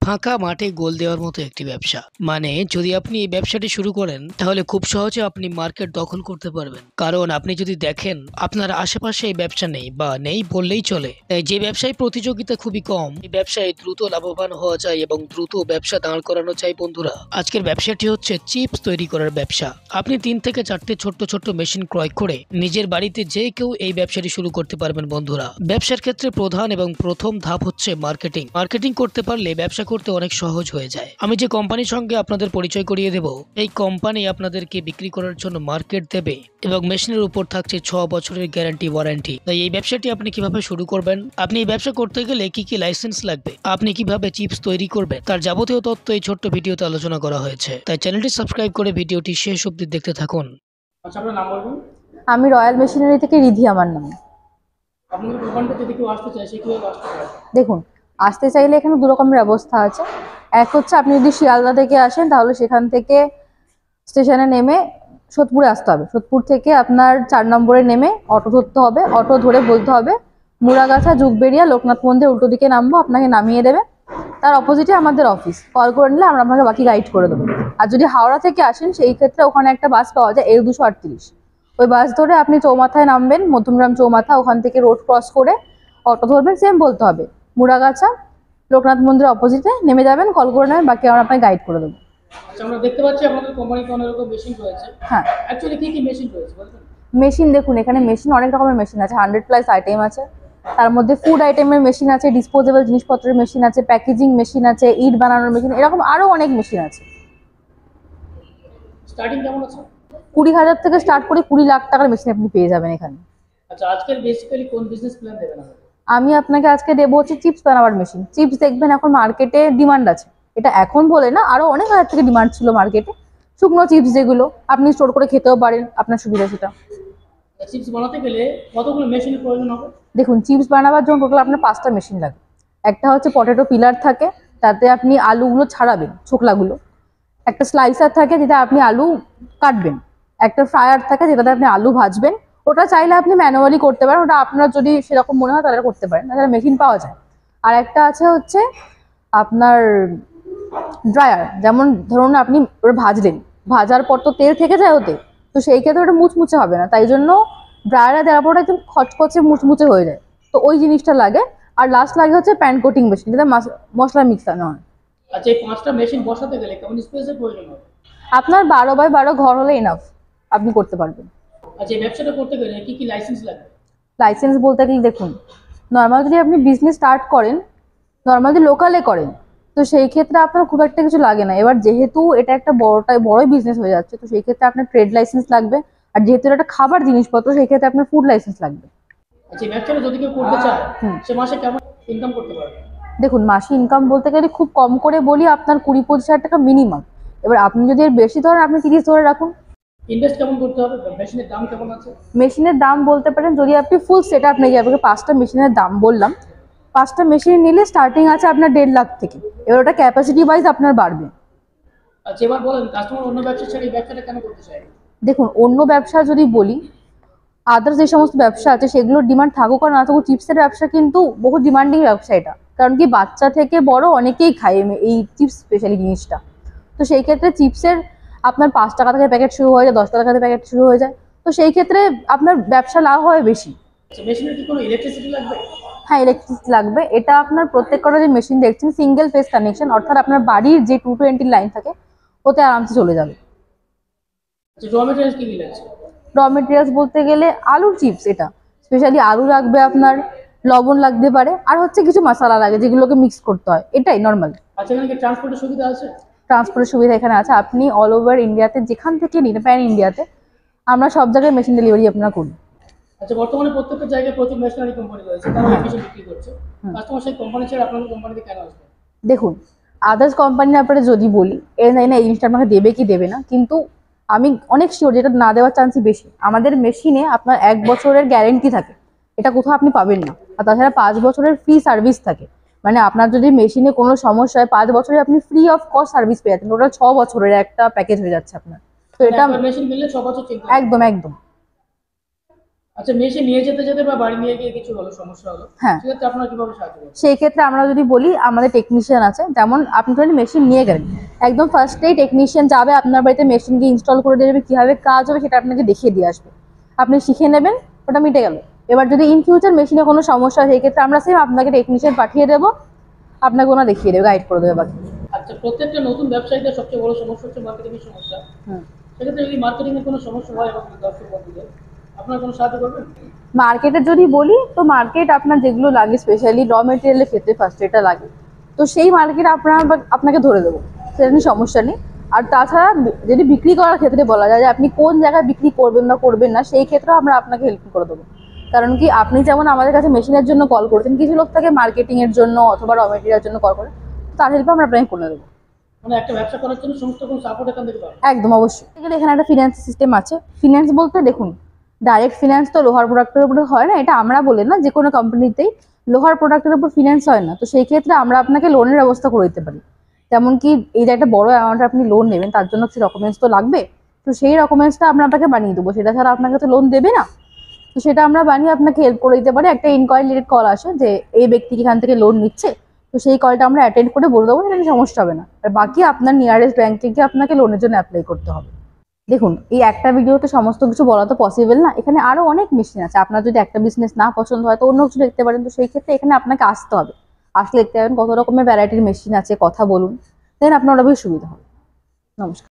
ফাঁকা মাঠে গোল দেওয়ার মতো একটি ব্যবসা। মানে যদি আপনি এই ব্যবসাটি শুরু করেন তাহলে খুব সহজে আপনি মার্কেট দখল করতে পারবেন। কারণ আপনি যদি দেখেন আপনার আশেপাশে এই ব্যবসা নেই বা নেই বললেই চলে। তাই যে ব্যবসায় প্রতিযোগিতা খুবই কম, এই ব্যবসায় দ্রুত লাভবান হওয়া যায় এবং দ্রুত ব্যবসা দাঁড় করানো যায়। বন্ধুরা, আজকের ব্যবসাটি হচ্ছে চিপস তৈরি করার ব্যবসা। আপনি 3 থেকে 4টে ছোট্ট ছোট্ট মেশিন ক্রয় করে নিজের বাড়িতে যে কেউ এই ব্যবসাটি শুরু করতে পারবেন। বন্ধুরা, ব্যবসার ক্ষেত্রে প্রধান এবং প্রথম ধাপ হচ্ছে মার্কেটিং। মার্কেটিং করতে পারলে ব্যবসা করতে অনেক সহজ হয়ে যায়। আমি যে কোম্পানির সঙ্গে আপনাদের পরিচয় করিয়ে দেব, এই কোম্পানি আপনাদেরকে বিক্রি করার জন্য মার্কেট দেবে এবং মেশিনের উপর থাকছে 6 বছরের গ্যারান্টি ওয়ারেন্টি। তাই এই ব্যবসাটি আপনি কিভাবে শুরু করবেন, আপনি এই ব্যবসা করতে গেলে কি কি লাইসেন্স লাগবে, আপনি কিভাবে চিপস তৈরি করবেন, তার যাবতীয় তথ্য এই ছোট্ট ভিডিওতে আলোচনা করা হয়েছে। তাই চ্যানেলটি সাবস্ক্রাইব করে ভিডিওটি শেষ অবধি দেখতে থাকুন। আচ্ছা, আপনার নাম বলবেন? আমি রয়্যাল মেশিনারি থেকে রিধি আমার নাম। আপনাদের দোকানটা যদি কেউ আসতে চায় সে কিভাবে আসতে পারে? দেখুন, আসতে চাইলে এখানে দু রকমের ব্যবস্থা আছে। এক হচ্ছে আপনি যদি শিয়ালদা থেকে আসেন তাহলে সেখান থেকে স্টেশনে নেমে সোদপুরে আসতে হবে। সোদপুর থেকে আপনার 4 নম্বরে নেমে অটো ধরতে হবে। অটো ধরে বলতে হবে মুড়াগাছা যুগবেড়িয়া লোকনাথ মন্দির, উল্টো দিকে নামবো, আপনাকে নামিয়ে দেবে। তার অপোজিটে আমাদের অফিস। কল করে নিলে আমরা আপনাকে বাকি গাইড করে দেবো। আর যদি হাওড়া থেকে আসেন সেই ক্ষেত্রে ওখানে একটা বাস পাওয়া যায় L238। ওই বাস ধরে আপনি চৌমাথায় নামবেন, মধ্যমগ্রাম চৌমাথা, ওখান থেকে রোড ক্রস করে অটো ধরবেন। সেম বলতে হবে মুড়াগাছা লোকনাথ মন্দিরের অপোজিটে নেমে যাবেন, কল করে নেবেন, বাকি আমরা আপনাকে গাইড করে দেবো। আচ্ছা, আমরা দেখতে পাচ্ছি আপনাদের কোম্পানিতে অনেক রকম মেশিন রয়েছে। হ্যাঁ, অ্যাকচুয়ালি কি কি মেশিন রয়েছে বলবেন? মেশিন দেখুন, এখানে মেশিন অনেক রকমের মেশিন আছে। 100+ আইটেম আছে। তার মধ্যে ফুড আইটেমের মেশিন আছে, ডিসপোজেবল জিনিসপত্রের মেশিন আছে, প্যাকেজিং মেশিন আছে, ইট বানানোর মেশিন, এরকম আরও অনেক মেশিন আছে। স্টার্টিং কেমন আছে? 20,000 থেকে স্টার্ট করে 20 লাখ টাকার মেশিন আপনি পেয়ে যাবেন এখানে। আচ্ছা, আজকের বেসিক্যালি কোন বিজনেস প্ল্যান দেবেন আমাদের? আমি আপনাকে আজকে দেবো হচ্ছে চিপস বানাবার মেশিন। চিপস দেখবেন এখন মার্কেটে ডিমান্ড আছে। এটা এখন বলে না, আরো অনেক হাজার থেকে ডিমান্ড ছিল মার্কেটে। শুকনো চিপস যেগুলো আপনি স্টোর করে খেতেও পারেন, আপনার সুবিধা সেটা। চিপস বানাতে গেলে কতগুলো মেশিনের প্রয়োজন হবে? দেখুন, চিপস বানাবার জন্য টোটাল আপনার 5টা মেশিন লাগে। একটা হচ্ছে পটেটো পিলার থাকে, তাতে আপনি আলুগুলো ছাড়াবেন, ছোকলাগুলো। একটা স্লাইসার থাকে যেটা আপনি আলু কাটবেন। একটা ফ্রায়ার থাকে যেটাতে আপনি আলু ভাজবেন। ওটা চাইলে আপনি ম্যানুয়ালি করতে পারেন, ওটা আপনার যদি সেরকম মনে হয় তাহলে করতে পারেন, তাহলে মেশিন পাওয়া যায়। আর একটা আছে হচ্ছে আপনার ড্রায়ার। যেমন ধরুন আপনি ওটা ভাজলেন, ভাজার পর তো তেল থেকে যায় ওতে, তো সেই ক্ষেত্রে ওটা মুচমুচে হবে না, তাই জন্য ড্রায়ারে দেওয়ার পর একদম খচখচে মুচমুচে হয়ে যায়। তো ওই জিনিসটা লাগে। আর লাস্ট লাগে হচ্ছে প্যান কোটিং মেশিন, যেটা মশলা মিক্সার নয়। আচ্ছা, এই 5টা মেশিন বসাতে গেলে কেমন স্পেসের প্রয়োজন হবে? আপনার 12x12 ঘর হলে এনাফ, আপনি করতে পারবেন। আচ্ছা, এই ব্যবসাটা করতে গেলে কি কি লাইসেন্স লাগবে? লাইসেন্স বলতে গেলে দেখুন, নর্মাল যদি আপনি বিজনেস স্টার্ট করেন, নর্মাল যদি লোকালে করেন, তো সেই ক্ষেত্রে আপনার খুব একটা কিছু লাগে না। এবার যেহেতু এটা একটা বড়ই বিজনেস হয়ে যাচ্ছে, তো সেই ক্ষেত্রে আপনার ট্রেড লাইসেন্স লাগবে। আর যেহেতু এটা একটা খাবার জিনিসপত্র, সেই ক্ষেত্রে আপনার ফুড লাইসেন্স লাগবে। আচ্ছা, এই ব্যবসাটা যদি কেউ করতে চায় সে মাসে কেমন ইনকাম করতে পারবে? দেখুন, মাসে ইনকাম বলতে গেলে খুব কম করে বলি আপনার 20-25 হাজার টাকা মিনিমাম। এবার আপনি যদি এর বেশি ধরেন, আপনি 30 ধরে রাখুন। ইনভেস্ট কেমন করতে হবে? মেশিনের দাম কেমন আছে? মেশিনের দাম বলতে পারেন, যদি আপনি ফুল সেট আপ নিয়ে যাবেন, 5টা মেশিনের দাম বললাম, 5টা মেশিন নিলে স্টার্টিং আছে আপনার 1.5 লাখ থেকে। এবার ওটা ক্যাপাসিটি ওয়াইজ আপনার বাড়বে। আচ্ছা, এবার বলেন কাস্টমার অন্য ব্যবসা ছেড়ে এই ব্যবসাটা কেন করতে চায়? দেখুন, অন্য ব্যবসা যদি বলি, আদার্স যে সমস্ত ব্যবসা আছে সেগুলোর ডিমান্ড থাকুক আর না থাকুক, চিপসের ব্যবসা কিন্তু বহু ডিমান্ডিং ব্যবসা এটা। কারণ কি, বাচ্চা থেকে বড় অনেকেই খায় এই চিপস স্পেশালি জিনিসটা। তো সেই ক্ষেত্রে চিপসের আপনার 5 টাকা থেকে প্যাকেট শুরু হয়ে যায়, 10 টাকা থেকে প্যাকেট শুরু হয়ে যায়। তো সেই ক্ষেত্রে আপনার ব্যবসা লাভ হয় বেশি। আচ্ছা, মেশিনের কি কোনো ইলেকট্রিসিটি লাগবে? হ্যাঁ, ইলেকট্রিসিটি লাগবে। এটা আপনার প্রত্যেকটা যে মেশিন দেখছেন সিঙ্গেল ফেজ কানেকশন, অর্থাৎ আপনার বাড়ির যে 220 লাইন থাকে ওতে আরামসে চলে যাবে। আচ্ছা, র মেটেরিয়ালস কি কি লাগছে? র মেটেরিয়ালস বলতে গেলে আলুর চিপস, এটা স্পেশালি আলু লাগবে আপনার, লবণ লাগতে পারে, আর হচ্ছে কিছু মশলা লাগে যেগুলোকে মিক্স করতে হয়, এটাই নর্মাল। আচ্ছা, এখানে কি ট্রান্সপোর্টের সুবিধা আছে? ট্রান্সপোর্টের সুবিধা এখানে আছে। আপনি অল ওভার ইন্ডিয়াতে যেখান থেকে নিন, প্যান ইন্ডিয়াতে আমরা সব জায়গায় মেশিন ডেলিভারি আপনারা করি। আচ্ছা, বর্তমানে প্রত্যেকটা জায়গায় প্রচুর মেশিনারি কোম্পানি রয়েছে, তারা এই মেশিন বিক্রি করছে। কাস্টমার সেই কোম্পানি ছেড়ে আপনাদের কোম্পানিতে কেন আসবে? দেখুন, আদার্স কোম্পানির ব্যাপারে যদি বলি, এর নাই না এই জিনিসটা আপনাকে দেবে কি দেবে না, কিন্তু আমি অনেক শিওর যেটা না দেওয়ার চান্সই বেশি। আমাদের মেশিনে আপনার 1 বছরের গ্যারেন্টি থাকে, এটা কোথাও আপনি পাবেন না। আর তাছাড়া 5 বছরের ফ্রি সার্ভিস থাকে। মানে আপনার যদি মেশিনে কোনো সমস্যা হয়, 5 বছরে আপনি ফ্রি অফ কস্ট সার্ভিস পেয়ে যাচ্ছেন। টোটাল 6 বছরের একটা প্যাকেজ হয়ে যাচ্ছে আপনার। তো এটা মেশিন কিনলে 6 বছর চলবে? একদম একদম। আচ্ছা, মেশিন নিয়ে যেতে যেতে বা বাড়ি নিয়ে গিয়ে কিছু হলো, সমস্যা হলো, হ্যাঁ, সেক্ষেত্রে আপনারা কিভাবে সাহায্য করবেন? সেই ক্ষেত্রে আমরা যদি বলি আমাদের টেকনিশিয়ান আছে, যেমন আপনি ধরেন মেশিন নিয়ে গেলেন, একদম ফার্স্টেই টেকনিশিয়ান যাবে আপনার বাড়িতে, মেশিনকে ইনস্টল করে দিয়ে যাবে, কীভাবে কাজ হবে সেটা আপনাকে দেখিয়ে দিয়ে আসবে, আপনি শিখে নেবেন, ওটা মিটে গেল। এবার যদি ইন ফিউচার মেশিনে কোনো সমস্যা হয় সেই ক্ষেত্রে আমরা সেম আপনাকে টেকনিশিয়ান পাঠিয়ে দেবো, আপনাকে ওনা দেখিয়ে দেবে, গাইড করে দেবে বাকি। আচ্ছা, প্রত্যেকটা নতুন ব্যবসায়ীদের সবচেয়ে বড় সমস্যা হচ্ছে মার্কেটিং এর সমস্যা। হুম। সেক্ষেত্রে যদি মার্কেটিং এর কোনো সমস্যা হয় এবং দর্শক বন্ধুদের, আপনারা কোনো সাহায্য করবেন? মার্কেটে যদি বলি তো মার্কেট আপনার যেগুলো লাগে স্পেশালি র মেটেরিয়ালের ক্ষেত্রে ফার্স্ট এটা লাগে, তো সেই মার্কেট আপনাকে ধরে দেবো, সেটা নিয়ে সমস্যা নেই। আর তাছাড়া যদি বিক্রি করার ক্ষেত্রে বলা যায় যে আপনি কোন জায়গায় বিক্রি করবেন বা করবেন না, সেই ক্ষেত্রেও আমরা আপনাকে হেল্প করে দেবো। কারণ কি আপনি যেমন আমাদের কাছে মেশিনের জন্য কল করছেন, কিছু লোক থাকে মার্কেটিং এর জন্য অথবা র মেটেরিয়ালের জন্য কল করে, তার হেল্প আমরা আপনাকে করে দেবো। মানে একটা ব্যবসা করার জন্য সমস্ত কোনো সাপোর্ট এখান থেকে পাবেন? একদম অবশ্যই। এখানে একটা ফিনান্স সিস্টেম আছে। ফিনান্স বলতে দেখুন, ডাইরেক্ট ফিনান্স তো লোহার প্রোডাক্টের উপরে হয় না, এটা আমরা বলে না, যে কোনো কোম্পানিতেই লোহার প্রোডাক্টের উপর ফিনান্স হয় না। তো সেই ক্ষেত্রে আমরা আপনাকে লোনের ব্যবস্থা করে দিতে পারি। যেমন কি এই যে একটা বড় অ্যামাউন্ট আপনি লোন নেবেন, তার জন্য কিছু ডকুমেন্টস তো লাগবে, তো সেই ডকুমেন্টসটা আমরা আপনাকে বানিয়ে দেবো, সেটা ছাড়া আপনাকে তো লোন দেবে না। তো সেটা আমরা বানিয়ে আপনাকে হেল্প করে দিতে পারি। একটা ইনকোয়ারি রিলেটেড কল আসে যে এই ব্যক্তি কি এখান থেকে লোন নিচ্ছে, তো সেই কলটা আমরা অ্যাটেন্ড করে বলে দেবো, সেটা নিয়ে সমস্যা হবে না। আর বাকি আপনার নিয়ারেস্ট ব্যাংকে গিয়ে আপনাকে লোনের জন্য অ্যাপ্লাই করতে হবে। দেখুন, এই একটা ভিডিওতে সমস্ত কিছু বলা তো পসিবল না, এখানে আরো অনেক মেশিন আছে। আপনার যদি একটা বিজনেস না পছন্দ হয় তো অন্য কিছু দেখতে পারেন, তো সেই ক্ষেত্রে এখানে আপনাকে আসতে হবে, আসলে দেখতে পাবেন কত রকমের ভ্যারাইটির মেশিন আছে, কথা বলুন, দেন আপনার অনেক সুবিধা হবে। নমস্কার।